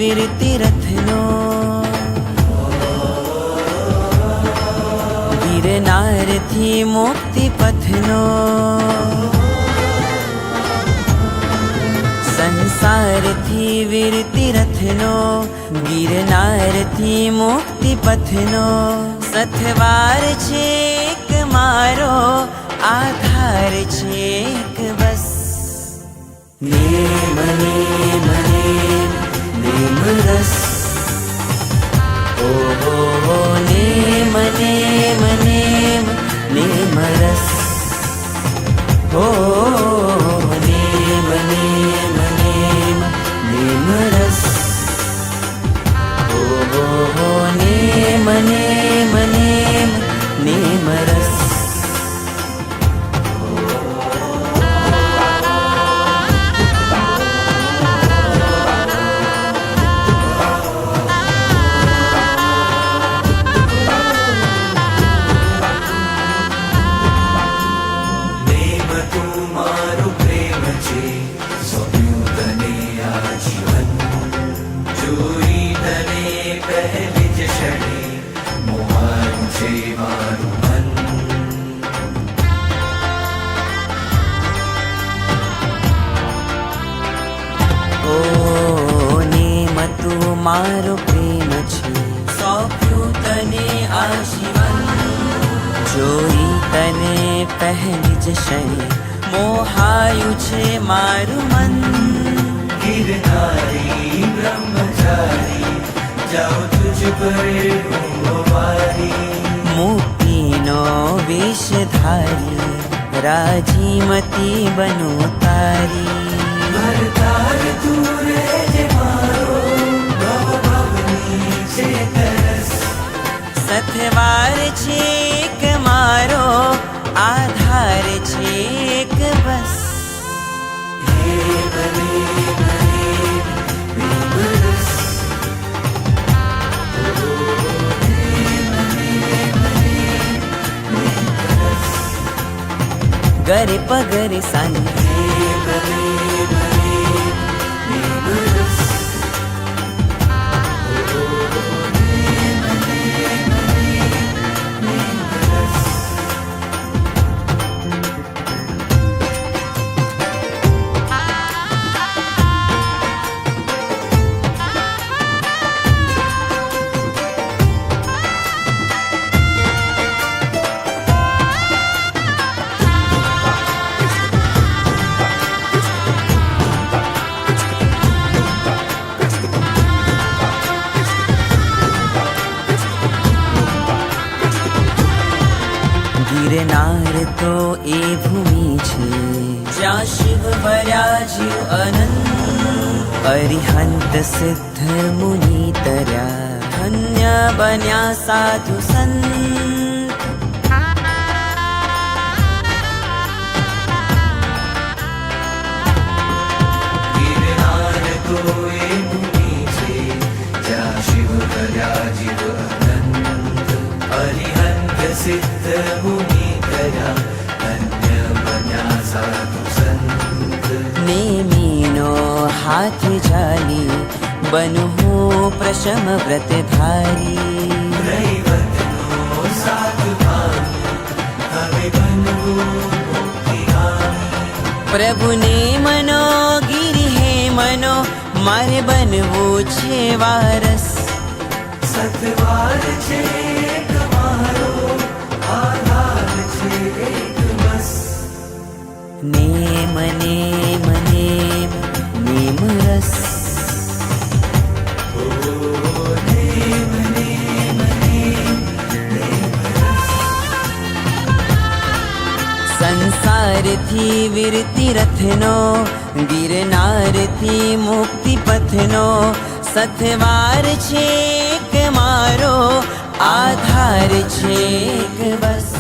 વીરતી રથનો, ગિરનારથી મુક્તિ પથનો, સંસારથી વીરતી રથનો, ગિરનારથી મુક્તિ પથનો. સથવાર છે એક મારો, આધાર છે એક બસ. નેમ નેમ નેમ નેમ રસ, ઓહો નેમ નેમ નેમ નેમ રસ, ઓ નેમ નેમ નેમ નેમ રસ, ઓહો નેમ નેમ નેમ નેમ રસ. મારો પ્રેમ છે, સોંપ્યું તને આ જીવન. જોઈ તને પહેલી જ ક્ષણે, મોહાયું છે મારું મન. ગિરનારી બ્રહ્મચારી, જાઉં તુજ પર વારી. મુક્તિનો વેશ ધારી, રાજીમતી બનું તારી. ભરતાર તું રહેજે મારો, સથવાર છે એક મારો, આધાર છે એક બસ. ગરે પગરે સાની, ગિરનાર તો એ ભૂમિ છે, જ્યાં શિવ બરાજ્યું અનંત. અરિહંત સિદ્ધ મુનિ તર્યા, ધન્ય બન્યા સાધુ સંત. ગિરનાર તો એ ભૂમિ છે, જ્યાં શિવ બરાજ્યું અનંત. અરિહંત સિદ્ધ મુનિ તર્યા, ધન્ય બન્યા સાધુ સંત. નેમીનો હાથ ઝાલી, બનુ હું પ્રશમ વ્રતધારી. રૈવતનો સાથ ભાવી, હવે બનવું મુક્તિગામી. પ્રભુને મનો ગિરિ હે મનો, મારે બનવું છે વારસ. સતવાર છે એક મારો, આધાર છે એક બસ. નેમ નેમ નેમ નેમ રસ, નેમ નેમ નેમ નેમ રસ. સંસારથી વીરતી રથનો, ગિરનારથી મુક્તિ પથનો. સથવાર છે એક મારો, આધાર છે એક બસ.